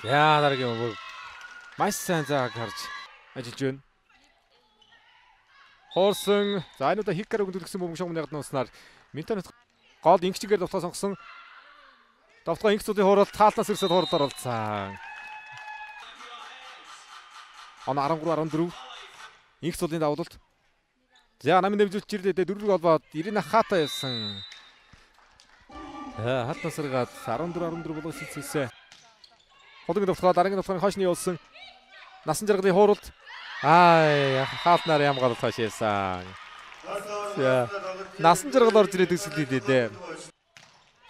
За дараагийн мөг маш сайн зааг харж ажиллаж байна. Хоорсон за энэ удаа Хикаро гүндүүлсэн бөмбөг шугамны ягд нууснаар Минтонос гол ингчгээр довтлоо сонгосон. Довтлоо ингцүүдийн хууралт таалнаас ирсэд хууралд оролцсон. Он 13-14 ингцүүдийн давуулалт. За намын дэмжүүлж ирлээ 4-г олбоод Ирина Хата явсан. Хатнаас ирээд 14-14 болгосон цэсэ. Ходог довтлоо дараагийн довтлооны хойшны явуулсан. Насан жаргалын хууралт. Хаалтнаар ямгаалт хашаасан. Насан жаргал орж ирээд өсөлдөө дээ.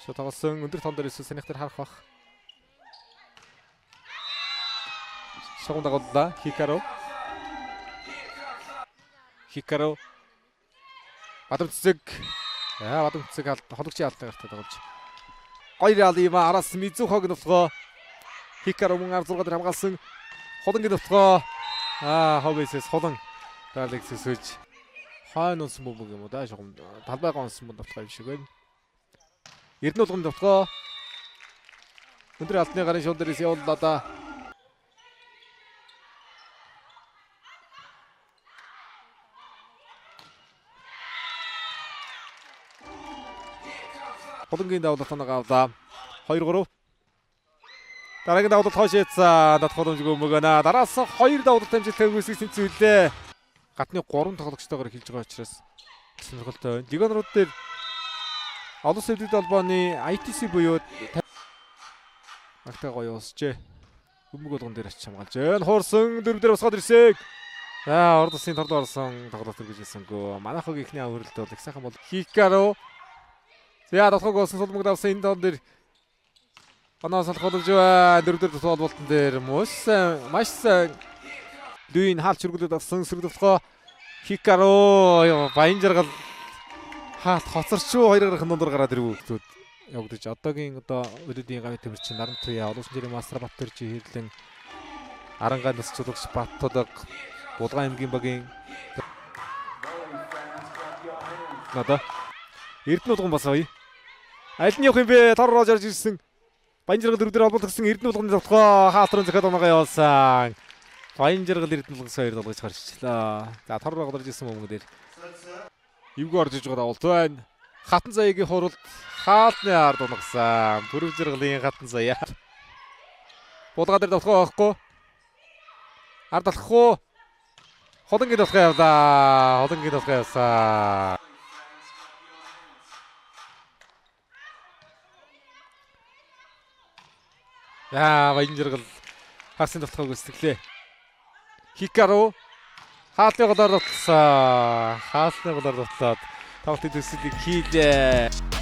Шот тоглосон өндөр тон дээр өссөн санийхтэр харах бах. Шогон дагууллаа Хикаро. Бадамцэг. Бадамцэг хологчийн алдаа гартай тоглож. Гоё алима араас Мизухог нутлоо. Хикаро мөн 16 дээр хамгаалсан. Холонгийн нутлоо. Хоббисээс холон Далекс сөж хойно унсан бөмбөг юм уу да шугам талбайгаа унсан бөмбөг нутлоо юм шиг байна. Эрдэнэ улгын нутлоо. Өндөр алтны гарын шуул дээрээс явууллаа да. Холонгийн давлалтыг авлаа. 2-3 дараагийн давуулалт хойшээцсан дат боломжгүй мөгөнө. Дараас 2 давуулалт амжилттай үүсгэсэн зүйлээ. Гатны 3 тоглогчтойгоор хэлж байгаа учраас сонирхолтой байна. Лигонрууд дээр олон улсын холбооны ITC буюу агтаа гоё уусчээ. Бөмбөг болгон дээр очиж хамгаалж байна. Хуурсан 4 дээр усгаад ирсэг. Орд улсын торд орсон тоглолт хэрэгжүүлсэнгөө. Манайхаг ихний авралт бол их сайхан бол Хикаро. За тоглох болсон сулмаг давсан энэ тон дээр Анаас алхуулж байна. 4 дээр толболтон дээр маш сайн Лүин хаалт чиргүүлээд авсан сэргэлтгоо Хикаро баян жаргал хаалт хоцорчуу 2 гарахын дундуур гараад ирв хөлтүүд явагдаж одоогийн өдөөдийн гавь тэмэрчин Наран Туяа олон улсын жирийн Мастер Баттер жи хэрлэн Арангаа нас чулууч Баттулаг Булган аймгийн багийн надаа Эрдэнэ улган бас гоё. Аль нь явах юм бэ? Тор орж ирсэн. Баян жаргал 4 дээр олболтгсон Эрдэнэ улганы довтлогоо хаалтрын захад оноогоо явуулсан. Баян жаргал Эрдэнэ улгаас 2 долгож гарчлаа. За тор орж ирсэн бөмбөг дээр эвгүй орж иж байгаа давуулт байна. Хатан заяагийн хуралд хаалтны ард унгасан. Пүрэв жаргалын хатан заяа. Булгаа дээр довтлогоо авахгүй. Ард алах уу? Холонгийн довтлогоо явлаа. Холонгийн довтлогоо явсан. Баян жаргал хасын довтлогоо гүйцэтгэлээ. Хикаро хаалтны голоор довтлсон. Хаалтны голоор довтлоод тавтын төсөлийг хийлээ.